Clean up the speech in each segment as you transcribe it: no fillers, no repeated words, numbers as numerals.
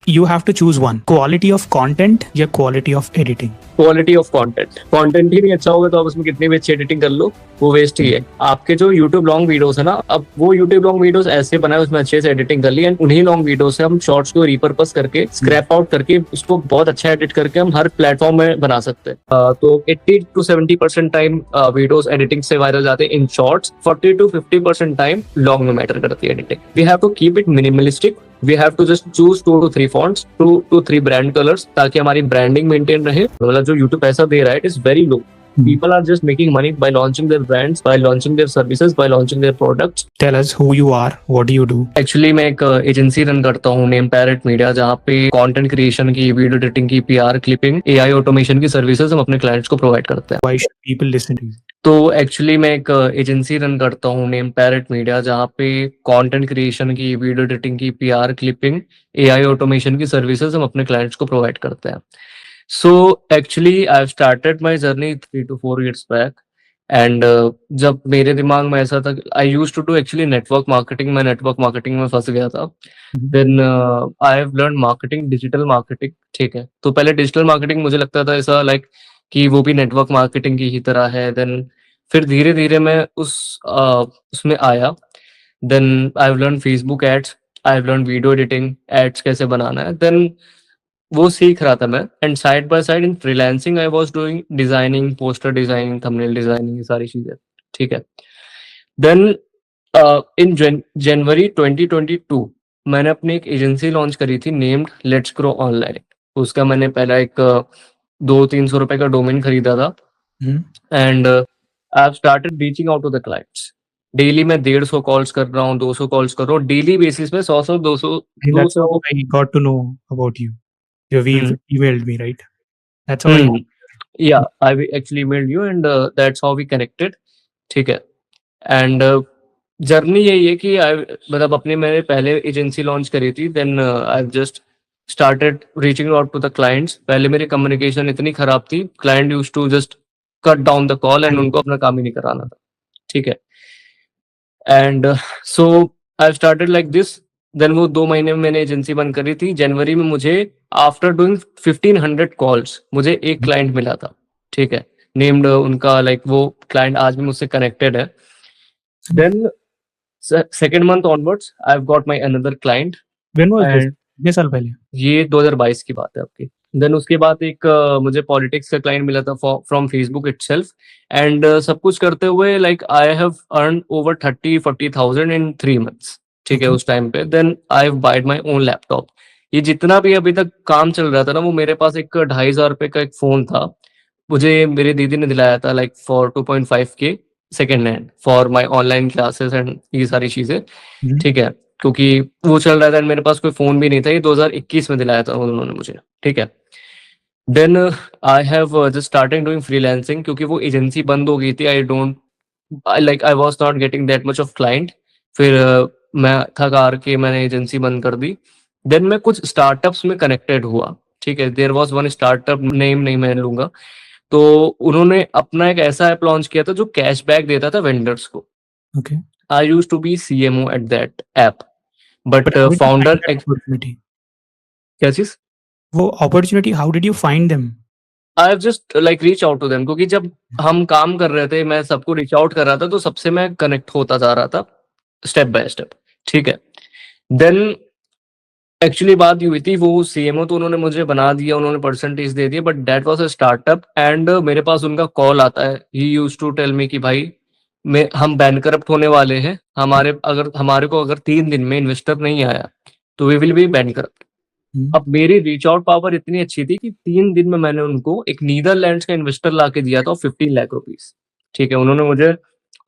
You have to choose one, quality of content या quality of editing. Quality of content ही नहीं अच्छा होगा तो आप उसमें कितनी भी अच्छी एडिटिंग कर लो वो वेस्ट ही है। आपके जो यूट्यूब लॉन्ग वीडियोस है ना, अब वो यूट्यूब लॉन्ग वीडियोस ऐसे बनाए उसमें अच्छे से एडिटिंग कर ली एंड उन्हीं लॉन्ग वीडियोस से हम शॉर्ट्स को रिपर्पस करके स्क्रैप आउट करके उसको बहुत अच्छा एडिट करके हम हर प्लेटफॉर्म में बना सकते हैं। तो 80 to 70% टाइम वीडियोस एडिटिंग से वायरल जाते हैं in shorts, 40 to 50% time long में मैटर करती है editing. We have to keep it minimalistic, we have to just choose 2 to 3 fonts, 2 to 3 brand colours, ताकि हमारी ब्रांडिंग मेंटेन रहे। मतलब जो यूट्यूब पैसा दे रहा है it is very low. People are just making money by launching their brands, by launching their services, by launching their products. Tell us who you are, what do you do? Actually मैं एक agency run करता हूँ name parrot media, जहाँ पे content creation की, video editing की, PR, clipping, AI automation की services हम अपने क्लाइंट्स को प्रोवाइड करते हैं। Why should people listen to you? तो एक्चुअली मैं एक एजेंसी रन करता हूँ नेम पैरेट मीडिया, जहाँ पे कंटेंट क्रिएशन की, वीडियो एडिटिंग की, पीआर, क्लिपिंग, एआई ऑटोमेशन की सर्विसेज हम अपने क्लाइंट्स को प्रोवाइड करते हैं। So actually I've started my journey 3 to 4 years back and जब मेरे दिमाग में ऐसा था, I used to do actually network marketing, मैं network marketing में फंस गया था। Then I have learned marketing, digital marketing, ठीक है। तो पहले digital marketing मुझे लगता था ऐसा लाइक कि वो भी network marketing की ही तरह है। Then फिर धीरे धीरे मैं उसमें आया। Then I've learned Facebook ads, I've learned video editing, ads कैसे बनाना है। Then वो सीख रहा था मैं and side by side in freelancing I was doing designing, poster designing, thumbnail designing, ये सारी चीजें, ठीक है। देन इन जनवरी 2022 मैंने अपनी एक एजेंसी लॉन्च करी थी नेम्ड लेट्स ग्रो ऑनलाइन। उसका मैंने पहला एक 200-300 रुपए का डोमेन खरीदा था and I have started reaching out to the clients. Daily मैं 150 कॉल्स कर रहा हूँ, 200 कॉल्स कर रहा हूँ डेली बेसिस पे, 100 200 That's how I got to know about you. You've emailed me, right? That's how I got Yeah, I actually emailed you and that's how we connected, ठीक है। एंड जर्नी यही है कि मतलब अपने मैंने पहले एजेंसी लॉन्च करी थी, then I just started reaching out to the clients. पहले मेरी कम्युनिकेशन इतनी खराब थी, client use to just cut down the call and उनको अपना काम ही नहीं कराना था, ठीक है। And so I started like this. Then वो 2 महीने में मैंने एजेंसी बंद करी थी। जनवरी में मुझे आफ्टर डूइंग 1500 कॉल्स मुझे एक क्लाइंट मिला था, ठीक है, नेम्ड उनका लाइक वो क्लाइंट आज भी मुझसे कनेक्टेड है। Then second month onwards I have got my another client. When was this? कितने साल पहले? ये 2022 की बात है आपकी। देन उसके बाद एक मुझे पॉलिटिक्स का क्लाइंट मिला था फ्रॉम फेसबुक इटसेल्फ एंड सब कुछ करते हुए like I have earn over 30-40,000 in 3 months, ठीक है, उस टाइम पे। Then I have buyed my own laptop. ये जितना भी अभी तक काम चल रहा था ना, वो मेरे पास एक 2,500 रुपए का एक फोन था, मुझे मेरी दीदी ने दिलाया था like for 2.5K second hand for my online classes and ये सारी चीजें, ठीक है, क्योंकि वो चल रहा था एंड मेरे पास कोई फोन भी नहीं था। ये 2021 में दिलाया था उन्होंने मुझे, ठीक है। Then I have just started doing freelancing, क्योंकि वो एजेंसी बंद हो गई थी। I was not getting that much of client. फिर मैं थक हार के मैंने एजेंसी बंद कर दी। देन मैं कुछ स्टार्टअप्स में कनेक्टेड हुआ, ठीक है। There was one startup, name नहीं मैं लूंगा, तो उन्होंने अपना एक ऐसा ऐप लॉन्च किया था जो कैशबैक देता था वेंडर्स को। Okay. I used to be CMO at that app, but But how did you founder find that opportunity? क्या चीज? वो opportunity, how did you find them? I have just like reach out to them, क्योंकि जब हम काम कर रहे थे मैं सबको रीच आउट कर रहा था, तो सबसे मैं कनेक्ट होता जा रहा था स्टेप बाय स्टेप, ठीक है। देन एक्चुअली बात ये हुई थी, वो सीएमओ तो उन्होंने मुझे बना दिया, उन्होंने परसेंटेज दे दिया, but that was a startup and मेरे पास उनका कॉल आता है। He used to tell me कि भाई हम बैंकरप्ट होने वाले हैं, हमारे को अगर 3 दिन में इन्वेस्टर नहीं आया तो वी विल बी बैंकरप्ट। अब मेरी रीच आउट पावर इतनी अच्छी थी कि 3 दिन में मैंने उनको एक नीदरलैंड्स का इन्वेस्टर ला के दिया था 15 लाख रुपीज, ठीक है। उन्होंने मुझे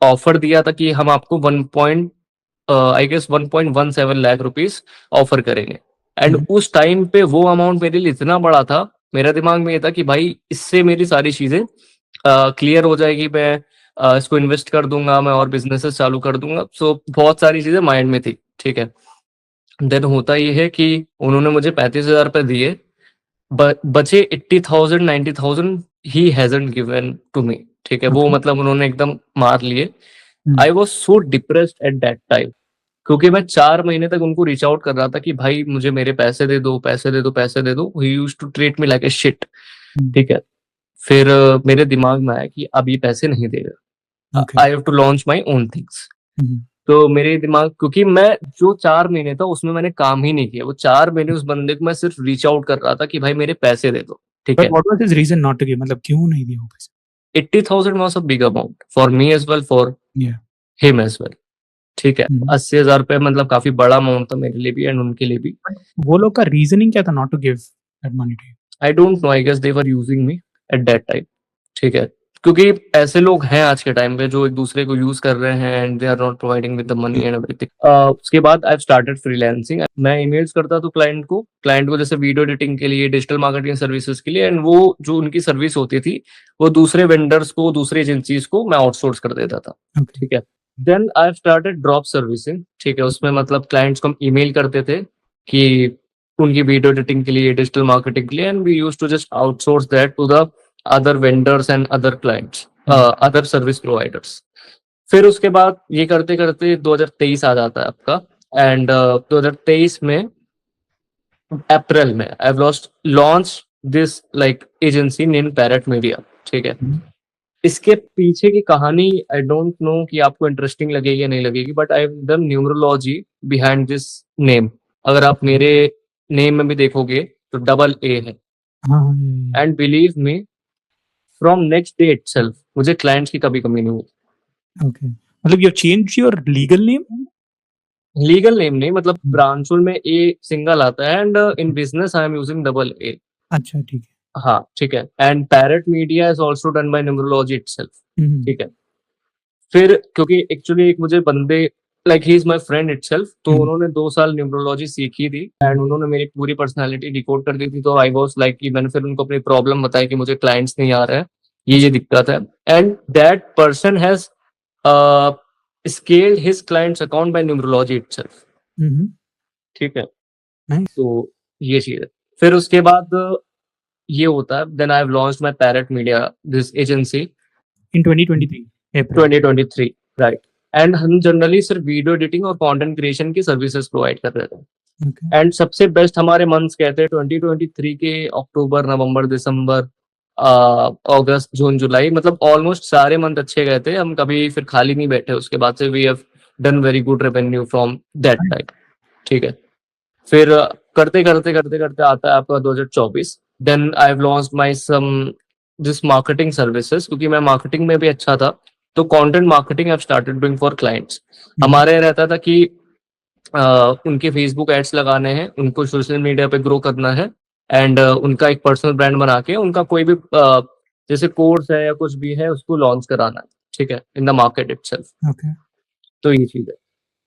ऑफर दिया था कि हम आपको 1.17 लाख रुपीज ऑफर करेंगे एंड उस टाइम पे वो अमाउंट मेरे लिए इतना बड़ा था, मेरा दिमाग में ये था कि भाई इससे मेरी सारी चीजें क्लियर हो जाएगी, मैं इसको इन्वेस्ट कर दूंगा, मैं और बिजनेसेस चालू कर दूंगा। सो बहुत सारी चीजें माइंड में थी, ठीक है। देन होता ये है कि उन्होंने मुझे 35,000 रुपए दिए, बचे 80,000 90,000 he hasn't given to me, ठीक है। वो मतलब उन्होंने एकदम मार लिए। I was so depressed at that time क्योंकि मैं 4 महीने तक उनको रीच आउट कर रहा था कि भाई मुझे मेरे पैसे दे दो, पैसे दे दो, पैसे दे दो। He used to treat me like a shit. ठीक है। फिर मेरे दिमाग में आया कि अब ये पैसे नहीं देगा। Okay. I have to launch my own things. तो मेरे दिमाग, क्योंकि मैं जो 4 महीने था उसमें मैंने काम ही नहीं किया। वो 4 महीने उस बंदे को मैं सिर्फ रीच आउट कर रहा था कि भाई मेरे पैसे दे दो। ठीक बट है। What was his reason not to give, मतलब क्यों नहीं दिया वो पैसे? 80,000 was a big amount for me as well, for या हिम एज वेल। ठीक है। 80,000 रुपए मतलब काफी बड़ा अमाउंट था मेरे लिए भी एंड उनके लिए भी। वो लोग का रीजनिंग क्या था not to give that money to you? I don't know, I guess they were using me at that time. ठीक है। क्योंकि ऐसे लोग हैं आज के टाइम पे जो एक दूसरे को यूज कर रहे हैं and they are not providing with the money and everything. उसके बाद आई स्टार्टेड फ्रीलांसिंग। मैं ईमेल्स करता तो क्लाइंट को जैसे वीडियो एडिटिंग के लिए, डिजिटल मार्केटिंग सर्विसेज के लिए, एंड वो जो उनकी सर्विस होती थी वो दूसरे वेंडर्स को, दूसरी एजेंसीज को मैं आउटसोर्स कर देता था। Okay. ठीक है। Then I started drop servicing. ठीक है। उसमें मतलब क्लाइंट्स को हम ईमेल करते थे कि उनकी वीडियो एडिटिंग के लिए, डिजिटल मार्केटिंग के लिए, and we used to just outsource that to the other vendors and other clients, other service providers. फिर उसके बाद ये करते करते 2023 आ जाता है आपका, एंड 2023 में अप्रैल में I have launch this like agency name parrot media. ठीक है। इसके पीछे की कहानी आई डोंट नो कि आपको इंटरेस्टिंग लगेगी या नहीं लगेगी, but I have done numerology behind this name. अगर आप मेरे नेम में भी देखोगे तो डबल ए है। And believe me, from next day itself मुझे क्लाइंट्स की कभी कमी नहीं हुई। ओके, मतलब you change your legal name? Legal name नहीं, मतलब ब्रांचुल में ए सिंगल आता है and in business I am using double A. अच्छा, ठीक है। हाँ ठीक है। And parrot media is also done by numerology itself. ठीक है। फिर क्योंकि एक्चुअली एक मुझे बंदे like he is my friend itself, तो उन्होंने 2 साल न्यूमरोलॉजी सीखी थी एंड उन्होंने मेरी पूरी पर्सनालिटी डिकोड कर दी थी। तो आई वाज लाइक कि मैंने फिर उनको अपनी प्रॉब्लम बताई कि मुझे क्लाइंट्स नहीं आ रहे हैं, ये दिक्कत है। And that person has scaled his client's account by numerology itself। ठीक है। Nice. तो ये चीज है। फिर उसके बाद ये होता है, then I have launched my Parrot Media this agency In 2023 April. 2023, right. And हम जनरली सिर्फ वीडियो एडिटिंग और कंटेंट क्रिएशन की सर्विसेज प्रोवाइड कर रहे थे। Okay. एंड सबसे बेस्ट हमारे मंथ्स कहते हैं 2023 के अक्टूबर, नवंबर, दिसंबर, अगस्त, जून, जुलाई, मतलब ऑलमोस्ट सारे मंथ अच्छे गए थे। हम कभी फिर खाली नहीं बैठे। उसके बाद से we have done very good revenue from that time. ठीक है। फिर करते करते करते करते आता है आपका 2024। Then I have launched my some this marketing services, क्योंकि मैं मार्केटिंग में भी अच्छा था। तो content marketing I have started doing for clients. हमारे रहता था कि उनके फेसबुक एड्स लगाने हैं, उनको सोशल मीडिया पे ग्रो करना है, एंड उनका एक पर्सनल ब्रांड बना के उनका कोई भी जैसे कोर्स है या कुछ भी है उसको लॉन्च कराना है। ठीक है। In the market itself. Okay. तो ये चीज है।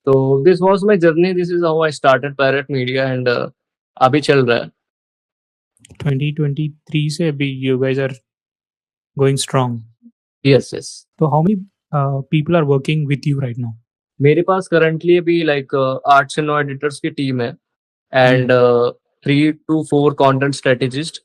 तो this was my journey, this is how I started parrot media and अभी चल रहा है। 2023 से अभी you guys are going strong. Yes yes. So how many people are working with you right now? मेरे पास करंटली अभी लाइक 8 से 9 editors की टीम है एंड 3 to 4 कंटेंट स्ट्रेटेजिस्ट।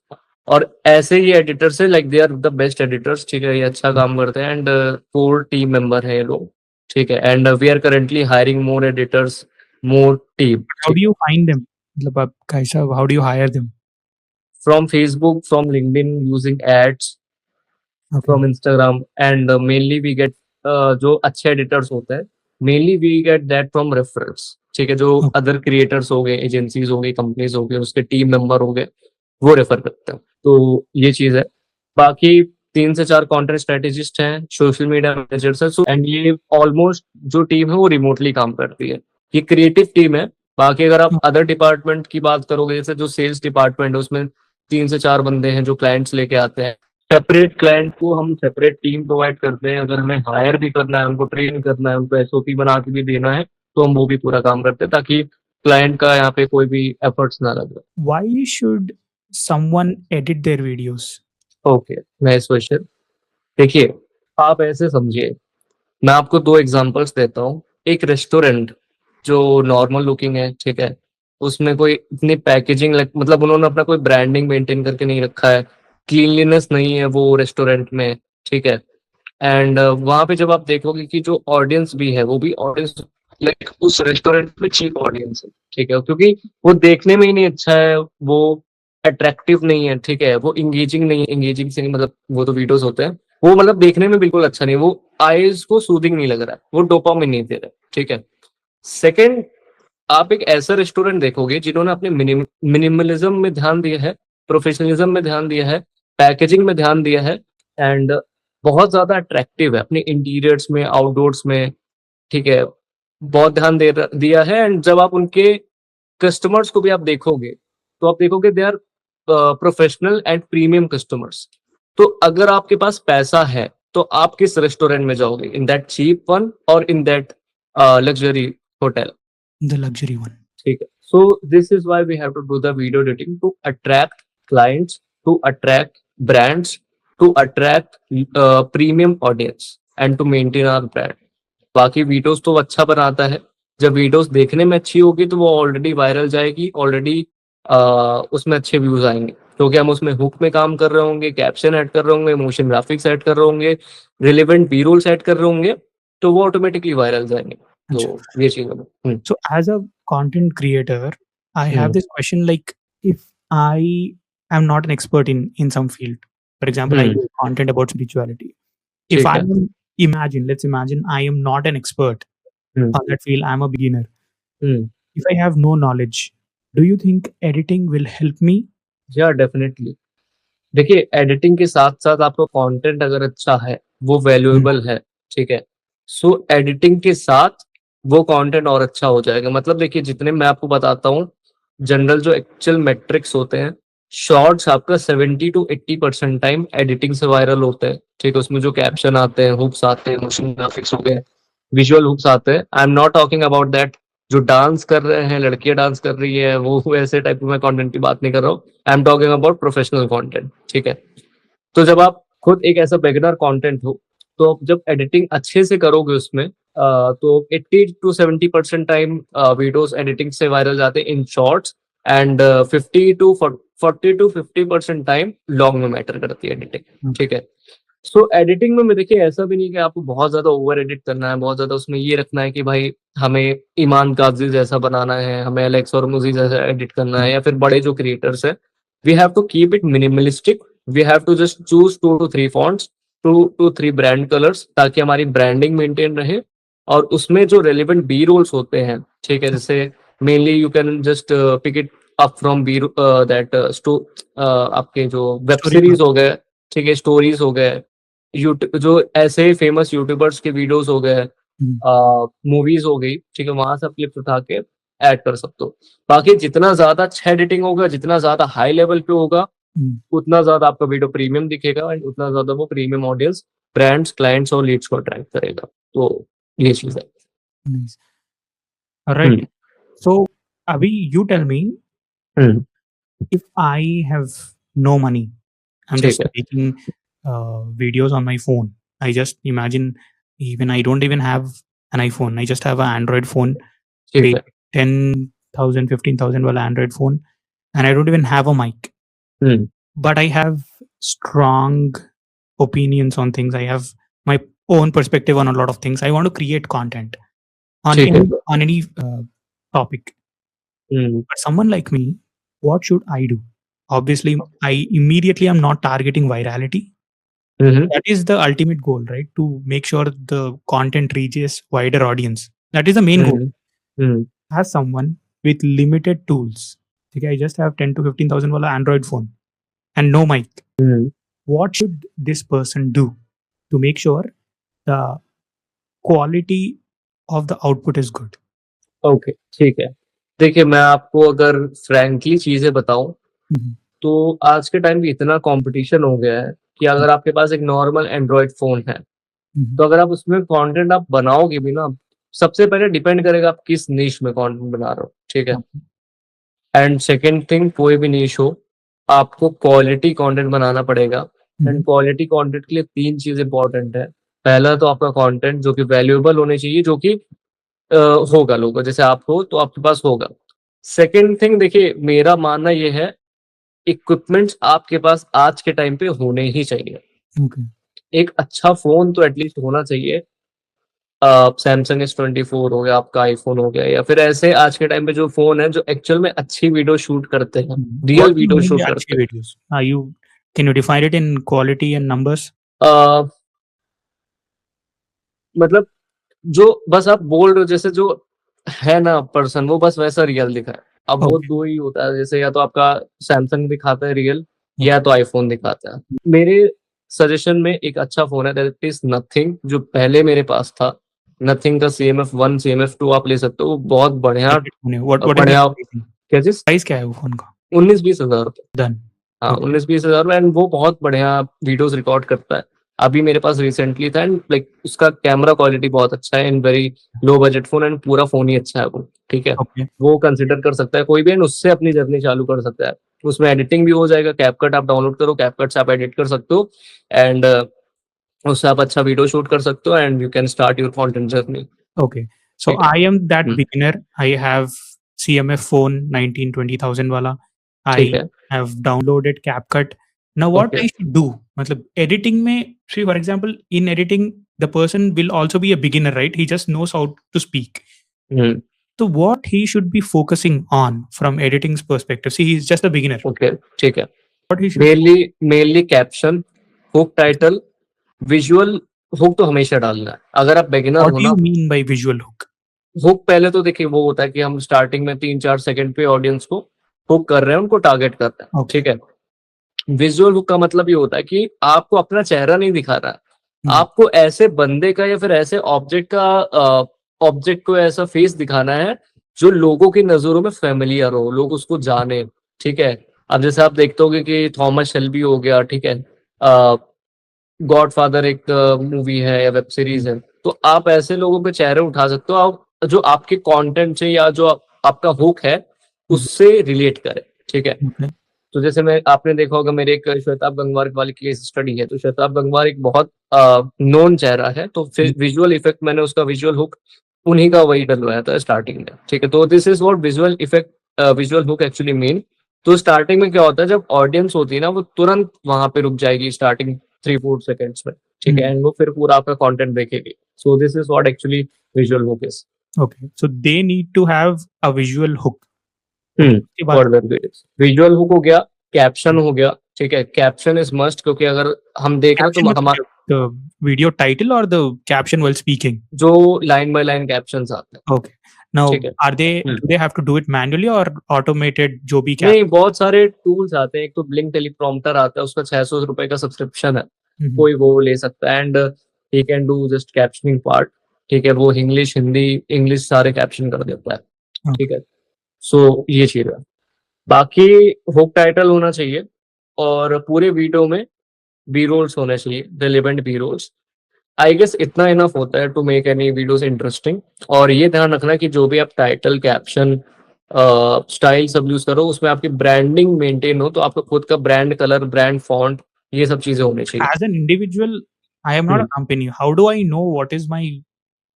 और ऐसे ही एडिटर्स है like they are the best editors. ठीक है। ये अच्छा काम करते हैं एंड 4 टीम मेंबर है ये लोग। ठीक है। And we are currently hiring more editors, more team. How do you find them? मतलब आप कैसा, how do you hire them? From Facebook, from LinkedIn, using ads, from Instagram, and mainly we get जो अच्छे editors होते हैं, mainly we get that from reference. ठीक है। जो अदर क्रिएटर्स हो गए, एजेंसीज हो गई, कंपनीज हो गए, उसके टीम मेंबर हो गए, वो रेफर करते हैं। तो ये चीज है। बाकी 3 से 4 कंटेंट स्ट्रेटेजिस्ट हैं, सोशल मीडिया मैनेजर्स हैं, एंड ये ऑलमोस्ट जो टीम है वो रिमोटली काम करती है। ये क्रिएटिव टीम है। बाकी अगर आप अदर डिपार्टमेंट की बात करोगे, जैसे जो सेल्स डिपार्टमेंट है उसमें 3 से 4 बंदे हैं जो क्लाइंट्स लेके आते हैं। सेपरेट क्लाइंट को हम सेपरेट टीम प्रोवाइड करते हैं। अगर हमें हायर भी करना है, उनको ट्रेन करना है, उनको एसओपी बना के भी देना है, तो हम वो भी पूरा काम करते हैं ताकि क्लाइंट का यहाँ पे कोई भी एफर्ट्स ना लगे। Why should someone edit their videos? Okay, nice question. देखिए, आप ऐसे समझिए, मैं आपको 2 एग्जांपल्स देता हूँ। एक रेस्टोरेंट जो नॉर्मल लुकिंग है, ठीक है, उसमें कोई इतनी पैकेजिंग मतलब उन्होंने अपना कोई ब्रांडिंग मेंटेन करके नहीं रखा है, क्लीनलीनेस नहीं है वो रेस्टोरेंट में। ठीक है। एंड वहां पे जब आप देखोगे कि जो ऑडियंस भी है वो भी ऑडियंस लाइक उस रेस्टोरेंट में चीप ऑडियंस है, ठीक है, क्योंकि वो देखने में ही नहीं अच्छा है, वो अट्रैक्टिव नहीं है, ठीक है, वो इंगेजिंग नहीं है, इंगेजिंग से नहीं मतलब वो तो वीडियोस होते हैं, वो मतलब देखने में बिल्कुल अच्छा नहीं, वो आईज को सूदिंग नहीं लग रहा है, वो डोपामिन नहीं दे रहा है, ठीक है। सेकंड, आप एक ऐसा रेस्टोरेंट देखोगे जिन्होंने अपने मिनिमलिज्म में ध्यान दिया है, प्रोफेशनलिज्म में ध्यान दिया है, पैकेजिंग में ध्यान दिया है, एंड बहुत ज्यादा अट्रैक्टिव है अपने इंटीरियर्स में, आउटडोर्स में, ठीक है, बहुत ध्यान दिया है। एंड जब आप उनके कस्टमर्स को भी आप देखोगे, तो आप देखोगे they are professional and premium customers. तो अगर आपके पास पैसा है, तो आप किस रेस्टोरेंट में जाओगे, इन दैट चीप वन और in that luxury hotel, The luxury one. ठीक है। So this is why we have to do the video editing, to attract clients, to attract brands, to attract premium audience and to maintain our brand. बाकी videos तो अच्छा बनाता है, जब videos देखने में अच्छी होगी तो वो ऑलरेडी वायरल जाएगी, ऑलरेडी उसमें अच्छे व्यूज आएंगे, क्योंकि हम उसमें हुक में काम कर रहे होंगे, कैप्शन ऐड कर रहे होंगे, मोशन ग्राफिक्स ऐड कर रहे होंगे, रिलेवेंट बी रोल्स ऐड कर रहे होंगे, तो वो ऑटोमेटिकली वायरल जाएंगे। Achha. तो ये चीज है। So as a content creator, I have hmm, this question like, if I am not an expert in some field, for example, I hmm, do content about spirituality. If ठीक I है। am let's imagine I am not an expert hmm, on that field, I'm a beginner. Hmm, If I have no knowledge, do you think editing will help me? या definitely. देखिए, editing के साथ साथ आपका content अगर अच्छा है, वो Hmm. वैल्यूएबल है, ठीक है, सो एडिटिंग के साथ वो कंटेंट और अच्छा हो जाएगा। मतलब देखिए, जितने मैं आपको बताता हूँ, जनरल जो एक्चुअल मेट्रिक्स होते हैं, शॉर्ट्स आपका 70 to 80% टाइम एडिटिंग से वायरल होते हैं, ठीक है, उसमें जो कैप्शन आते हैं, हुक्स आते हैं, मोशन ग्राफिक्स हो गए, विजुअल हुक्स आते हैं। I am not talking about that जो डांस कर रहे हैं, लड़कियां डांस कर रही है, वो ऐसे टाइप का मैं कंटेंट की बात नहीं कर रहा हूँ। I am talking about professional content, ठीक है। तो जब आप खुद एक ऐसा बिगिनर कंटेंट हो, तो आप जब एडिटिंग अच्छे से करोगे उसमें, तो 80 to 70% टाइम वीडियोस एडिटिंग से वायरल जाते हैं in shorts, and 40 to 50% time long में मैटर करती है एडिटिंग, Okay. ठीक है। सो एडिटिंग में देखिए, ऐसा भी नहीं कि आपको बहुत ज्यादा ओवर एडिट करना है, बहुत ज्यादा उसमें ये रखना है कि भाई हमें ईमान काजी जैसा बनाना है, हमें एलेक्स और मुजी जैसा एडिट करना है, Hmm. या फिर बड़े जो क्रिएटर्स है, we have to keep it minimalistic, we have to just choose 2 to 3 fonts, 2 to 3 brand colours, ताकि हमारी ब्रांडिंग मेंटेन रहे। और उसमें जो रेलिवेंट बी रोल्स होते हैं, ठीक है, जैसे mainly you can just pick it up from be that आपके जो वेब Story सीरीज part. हो गए, ठीक है, स्टोरीज हो गए, यूट्यूब जो ऐसे फेमस यूट्यूबर्स के वीडियोस हो गए, Hmm. मूवीज हो गई, ठीक है, वहां से आप क्लिप्स उठा के ऐड कर सकते हो। बाकी जितना ज्यादा अच्छा एडिटिंग होगा, जितना ज्यादा हाई लेवल पे होगा, Hmm. उतना ज्यादा आपका वीडियो प्रीमियम दिखेगा, एंड उतना ज्यादा वो प्रीमियम ऑडियंस, ब्रांड्स, क्लाइंट्स और लीड्स को अट्रैक्ट करेगा। तो ये चीज है। Nice. All right. Hmm, So, Abhi, you tell me, hmm, if I have no money, I'm ठीक just है, making videos on my phone. I just imagine, even I don't even have an iPhone. I just have an Android phone, ठीक big है। 10,000, 15,000 wala Android phone, and I don't even have a mic. Hmm, But I have strong opinions on things. I have my own perspective on a lot of things. I want to create content on ठीक है। any topic. Hmm, But someone like me, what should I do? Obviously, I immediately am not targeting virality. Hmm, That is the ultimate goal, right? To make sure the content reaches wider audience. That is the main goal. Hmm, hmm, As someone with limited tools, okay, I just have 10 to 15,000 wala Android phone and no mic. Hmm, What should this person do to make sure the quality of the output is good? Okay, ठीक है। देखिए, मैं आपको अगर frankly चीजें बताऊं, Mhm. तो आज के टाइम पे इतना कंपटीशन हो गया है कि अगर आपके पास एक नॉर्मल एंड्रॉयड फोन है, Mhm. तो अगर आप उसमें कंटेंट आप बनाओगे भी ना, सबसे पहले डिपेंड करेगा आप किस निश में कंटेंट बना रहे हो, ठीक है। Okay. एंड सेकंड थिंग, कोई भी निश हो, आपको क्वालिटी कंटेंट बनाना पड़ेगा। And Mhm. क्वालिटी कंटेंट के लिए 3 चीज इंपॉर्टेंट है। पहला तो आपका कंटेंट जो कि वैल्यूएबल होने चाहिए, जो कि अ, होगा लोगों, जैसे आप हो तो आपके पास होगा। सेकंड थिंग, देखिए, मेरा मानना ये है, इक्विपमेंट्स आपके पास आज के टाइम पे होने ही चाहिए। Okay. एक अच्छा फोन तो एटलीस्ट होना चाहिए, सैमसंग S24 हो गया, आपका आईफोन हो गया, या फिर ऐसे आज के टाइम पे जो फ़ोन है जो एक्चुअल में अच्छी वीडियो शूट करते हैं, What real do you video mean shoot by करते अच्छी हैं। videos? Can you define it in quality and numbers? अ, मतलब जो बस आप बोल रहे हो जैसे जो है ना पर्सन वो बस वैसा रियल दिखा है। अब वो Okay. 2 ही होता है, जैसे या तो आपका सैमसंग दिखाता है रियल या Okay. तो आईफ़ोन दिखाता है। मेरे सजेशन में एक अच्छा फ़ोन है दैट इज़ नथिंग, जो पहले मेरे पास था। नथिंग का CMF1, CMF2 आप ले सकते हो, वो बहुत बढ़िया Rated phone है. What is the बढ़िया pricing? क्या चीज़? Price क्या है वो phone का? 19-20 हज़ार रुपए। Done. हाँ, Okay. 19-20 हज़ार में, एंड वो बहुत बढ़िया वीडियोज़ रिकॉर्ड करता है। अभी मेरे पास रिसेंटली था, एंड लाइक उसका कैमरा क्वालिटी बहुत अच्छा है, and very low budget phone, and पूरा फ़ोन ही अच्छा है वो, ठीक है? Okay. वो कंसिडर कर सकता है कोई भी, एंड उससे अपनी जर्नी चालू कर सकता है। उसमें एडिटिंग भी हो जाएगा, कैपकट आप डाउनलोड करो, कैपकट से आप एडिट कर सकते हो, एंड उससे आप अच्छा वीडियो शूट कर सकते हो, and you can start your content journey. Okay. So ठीक है? I am that hmm, beginner. I have CMF phone 19-20,000 wala. ठीक I है, have downloaded CapCut. Now what okay. I should do? मतलब editing में, see for example, in editing the person will also be a beginner, right? He just knows how to speak. Hmm, So what he should be focusing on from editing's perspective? See, he's just a beginner. Okay, ठीक है। What he should mainly caption, hook title, visual hook तो हमेशा डालना है। अगर आप beginner What हो do you ना, mean by visual hook? Hook पहले तो देखिए वो होता है कि हम स्टार्टिंग में 3-4 सेकंड पे ऑडियंस को हुक कर रहे हैं, उनको टारगेट कर रहे हैं, Okay. ठीक है? विजुअल हुक का मतलब ये होता है कि आपको अपना चेहरा नहीं दिखा रहा है। Hmm. आपको ऐसे बंदे का या फिर ऐसे ऑब्जेक्ट को ऐसा फेस दिखाना है, जो लोगों की नज़रों में फ़ैमिलियर हो, लोग उसको जाने, ठीक है? अब जैसे आप देखते होंगे कि थॉमस शेल्बी हो गया, ठीक है? गॉडफादर एक मूवी है या वेब सीरीज़ है, तो आप ऐसे लोगों के चेहरे उठा सकते हो, आप जो आपके कंटेंट से या जो आपका हुक है, Mhm. उससे रिलेट करे, ठीक है? Okay. तो जैसे मैं आपने देखा होगा मेरे एक श्वेताब गंगवार वाली केस स्टडी है, तो श्वेताब गंगवार एक बहुत नोन चेहरा है, तो फिर Mhm. विजुअल इफेक्ट मैंने उसका विजुअल हुक उन्हीं का वही डलवाया था स्टार्टिंग में, ठीक है? तो this is what visual effect, visual hook actually mean. तो स्टार्टिंग में क्या होता है, जब ऑडियंस होती है ना, वो तुरंत वहां पे रुक जाएगी स्टार्टिंग 3-4 सेकेंड्स में, ठीक है? Mhm. एंड वो फिर पूरा आपका कंटेंट देखेगी। सो this is what actually visual hook is. Okay. So they need to have a visual hook. Okay. उसके बाद फॉर विजुअल हुक हो गया, कैप्शन हो गया, ठीक है? कैप्शन इज मस्ट, क्योंकि अगर हम देख रहे हैं caption तो मतलब क्या? The video title or the caption while speaking? जो लाइन बाय लाइन कैप्शंस आते हैं, Okay. Now, ठीक है? do they have to do it manually or automated जो भी cap? नहीं, बहुत सारे टूल्स आते हैं। एक तो ब्लिंक टेलीप्रॉम्प्टर आता है, उसका 600 रुपए का सब्सक्रिप्शन है, Mhm. कोई वो ले सकता है, and he can do just captioning part, ठीक है? वो इंग्लिश, हिंदी, इंग्लिश सारे कैप्शन कर देता है, Okay. ठीक है? सो ये चीज़ है। बाकी हुक टाइटल होना चाहिए, और पूरे वीडियो में बी रोल्स होने चाहिए, relevant B rolls. I guess इतना इनफ होता है to make any videos interesting. और ये ध्यान रखना कि जो भी आप टाइटल, कैप्शन, स्टाइल सब यूज करो, उसमें आपकी ब्रांडिंग मेंटेन हो, तो आपका खुद का ब्रांड कलर, ब्रांड फॉन्ट, ये सब चीजें होनी चाहिए। As an individual, I am not a hmm, company. How do I know what is my